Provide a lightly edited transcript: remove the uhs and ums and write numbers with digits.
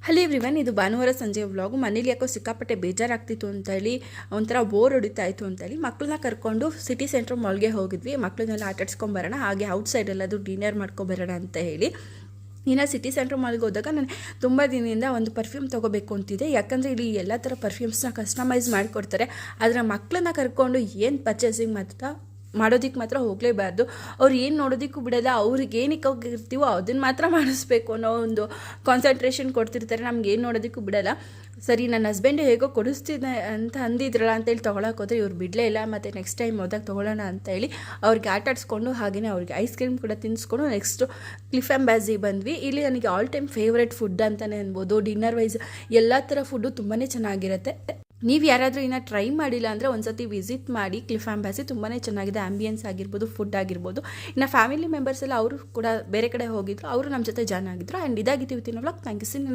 Hello everyone, ಇದು ಭಾನುವಾರ ಸಂಜೆ ವ್ಲಾಗು. ಮನೇಲಿ ಯಾಕೋ ಸಿಕ್ಕಾಪಟ್ಟೆ ಬೇಜಾರಾಗ್ತಿತ್ತು ಅಂತೇಳಿ, ಒಂಥರ ಬೋರ್ ಹೊಡಿತಾ ಇತ್ತು ಅಂತೇಳಿ ಮಕ್ಕಳನ್ನ ಕರ್ಕೊಂಡು ಸಿಟಿ ಸೆಂಟ್ರ್ ಮಾಲ್ಗೆ ಹೋಗಿದ್ವಿ. ಮಕ್ಕಳನ್ನೆಲ್ಲ ಆಟಾಡ್ಸ್ಕೊಂಬರೋಣ, ಹಾಗೆ ಔಟ್ಸೈಡ್ ಎಲ್ಲಾದರೂ ಡಿನ್ನರ್ ಮಾಡ್ಕೊಬರೋಣ ಅಂತ ಹೇಳಿ. ಇನ್ನು ಸಿಟಿ ಸೆಂಟ್ರ್ ಮಾಲ್ಗೆ ಹೋದಾಗ ನಾನು ತುಂಬ ದಿನದಿಂದ ಒಂದು ಪರ್ಫ್ಯೂಮ್ ತೊಗೋಬೇಕು ಅಂತಿದ್ದೆ. ಯಾಕಂದರೆ ಇಲ್ಲಿ ಎಲ್ಲ ಥರ ಪರ್ಫ್ಯೂಮ್ಸ್ನ ಕಸ್ಟಮೈಸ್ ಮಾಡಿಕೊಡ್ತಾರೆ. ಆದರೆ ಮಕ್ಕಳನ್ನ ಕರ್ಕೊಂಡು ಏನು ಪರ್ಚೇಸಿಂಗ್ ಮಾಡೋದಕ್ಕೆ ಮಾತ್ರ ಹೋಗಲೇಬಾರ್ದು. ಅವ್ರು ಏನು ನೋಡೋದಕ್ಕೂ ಬಿಡೋಲ್ಲ. ಅವ್ರಿಗೆ ಏನಕ್ಕೆ ಹೋಗಿರ್ತೀವೋ ಅದನ್ನು ಮಾತ್ರ ಮಾಡಿಸ್ಬೇಕು ಅನ್ನೋ ಒಂದು ಕಾನ್ಸಂಟ್ರೇಷನ್ ಕೊಡ್ತಿರ್ತಾರೆ. ನಮ್ಗೆ ಏನು ನೋಡೋದಕ್ಕೂ ಬಿಡೋಲ್ಲ. ಸರಿ, ನನ್ನ ಹಸ್ಬೆಂಡ್ ಹೇಗೋ ಕೊಡಿಸ್ತಿದ್ದೆ ಅಂತ ಅಂದಿದ್ರಲ್ಲ ಅಂತೇಳಿ ತೊಗೊಳಕ್ಕೆ ಹೋದರೆ ಇವ್ರು ಬಿಡಲೇ ಇಲ್ಲ. ಮತ್ತು ನೆಕ್ಸ್ಟ್ ಟೈಮ್ ಹೋದಾಗ ತೊಗೊಳ್ಳೋಣ ಅಂತ ಹೇಳಿ ಅವ್ರಿಗೆ ಆಟಾಡಿಸ್ಕೊಂಡು, ಹಾಗೆಯೇ ಅವ್ರಿಗೆ ಐಸ್ ಕ್ರೀಮ್ ಕೂಡ ತಿನ್ನಿಸ್ಕೊಂಡು ನೆಕ್ಸ್ಟು ಕ್ಲಿಫ್ ಎಂಬಾಸಿ ಬಂದ್ವಿ. ಇಲ್ಲಿ ನನಗೆ ಆಲ್ ಟೈಮ್ ಫೇವ್ರೆಟ್ ಫುಡ್ ಅಂತಲೇ ಅನ್ಬೋದು. ಡಿನ್ನರ್ ವೈಸ್ ಎಲ್ಲ ಥರ ಫುಡ್ಡು ತುಂಬಾ ಚೆನ್ನಾಗಿರುತ್ತೆ. ನೀವು ಯಾರಾದರೂ ಇನ್ನೂ ಟ್ರೈ ಮಾಡಿಲ್ಲ ಅಂದರೆ ಒಂದ್ಸತಿ ವಿಸಿಟ್ ಮಾಡಿ. ಕ್ಲಿಫ್ ಎಂಬಾಸಿ ತುಂಬಾ ಚೆನ್ನಾಗಿದೆ. ಆಂಬಿಯನ್ಸ್ ಆಗಿರ್ಬೋದು, ಫುಡ್ ಆಗಿರ್ಬೋದು. ಇನ್ನು ಫ್ಯಾಮಿಲಿ ಮೆಂಬರ್ಸ್ ಎಲ್ಲ ಅವರು ಕೂಡ ಬೇರೆ ಕಡೆ ಹೋಗಿದ್ರು, ಅವರು ನಮ್ಮ ಜೊತೆ ಜಾಯ್ನ್ ಆಗಿದ್ರು. ಆ್ಯಂಡ್ ಇದಾಗಿತ್ತು ಇವತ್ತಿನ ವ್ಲಾಗ್. Thank you.